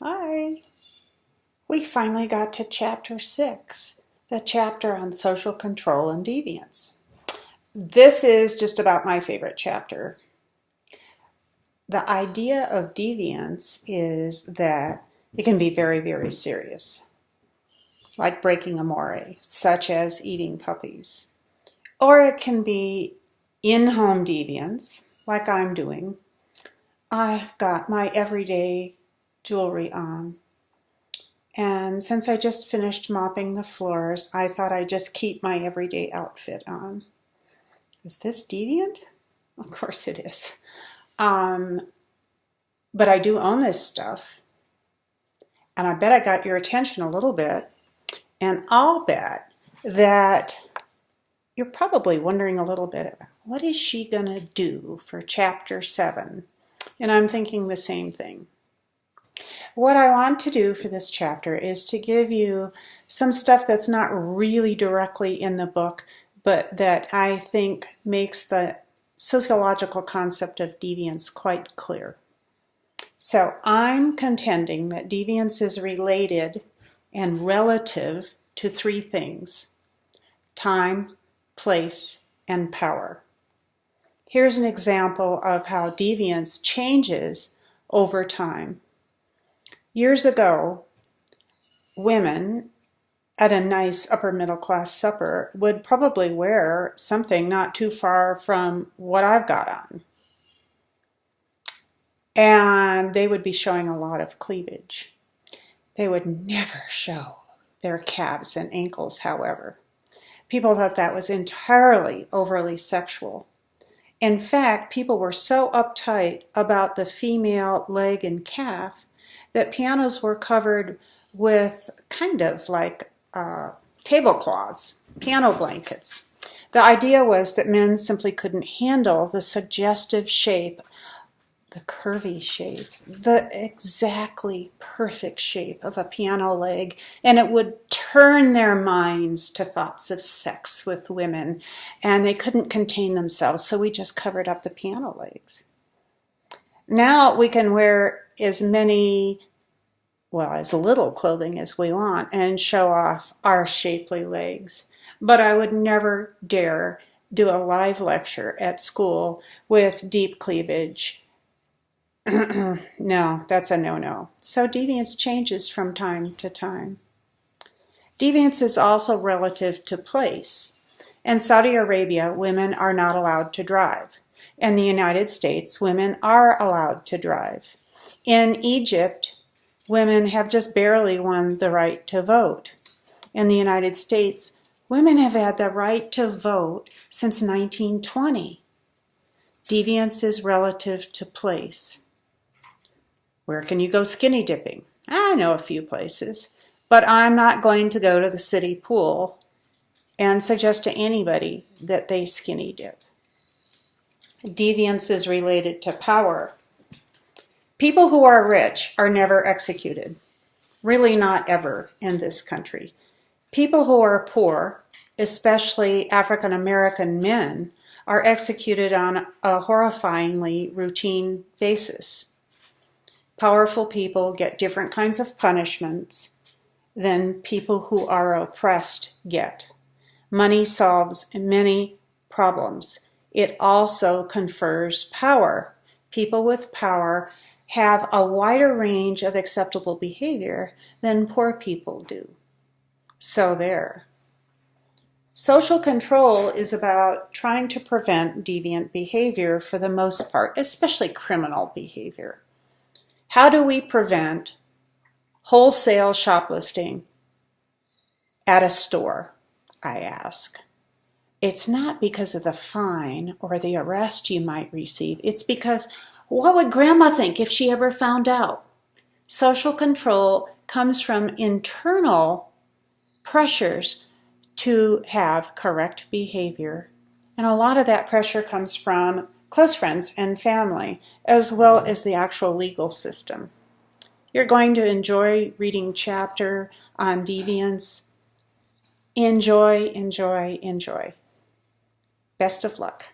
Hi. We finally got to chapter 6, the chapter on social control and deviance. This is just about my favorite chapter. The idea of deviance is that it can be very, very serious, like breaking a mores, such as eating puppies. Or it can be in-home deviance, like I'm doing. I've got my everyday jewelry on. And since I just finished mopping the floors, I thought I'd just keep my everyday outfit on. Is this deviant? Of course it is. But I do own this stuff. And I bet I got your attention a little bit. And I'll bet that you're probably wondering a little bit about what is she going to do for chapter 7? And I'm thinking the same thing. What I want to do for this chapter is to give you some stuff that's not really directly in the book, but that I think makes the sociological concept of deviance quite clear. So I'm contending that deviance is related and relative to 3 things: time, place, and power. Here's an example of how deviance changes over time. Years ago, women at a nice upper middle class supper would probably wear something not too far from what I've got on. And they would be showing a lot of cleavage. They would never show their calves and ankles, however. People thought that was entirely overly sexual. In fact, people were so uptight about the female leg and calf that pianos were covered with kind of like tablecloths, piano blankets. The idea was that men simply couldn't handle the suggestive shape, the curvy shape, the exactly perfect shape of a piano leg, and it would turn their minds to thoughts of sex with women, and they couldn't contain themselves, so we just covered up the piano legs. Now we can wear as little clothing as we want and show off our shapely legs. But I would never dare do a live lecture at school with deep cleavage. No, that's a no-no. So deviance changes from time to time. Deviance is also relative to place. In Saudi Arabia, women are not allowed to drive. In the United States, women are allowed to drive. In Egypt, women have just barely won the right to vote. In the United States, women have had the right to vote since 1920. Deviance is relative to place. Where can you go skinny dipping? I know a few places, but I'm not going to go to the city pool and suggest to anybody that they skinny dip. Deviance is related to power. People who are rich are never executed. Really not ever in this country. People who are poor, especially African American men, are executed on a horrifyingly routine basis. Powerful people get different kinds of punishments than people who are oppressed get. Money solves many problems. It also confers power. People with power have a wider range of acceptable behavior than poor people do. So there. Social control is about trying to prevent deviant behavior for the most part, especially criminal behavior. How do we prevent wholesale shoplifting at a store, I ask? It's not because of the fine or the arrest you might receive. It's because, what would Grandma think if she ever found out? Social control comes from internal pressures to have correct behavior. And a lot of that pressure comes from close friends and family, as well as the actual legal system. You're going to enjoy reading chapter on deviance. Enjoy, enjoy, enjoy. Best of luck.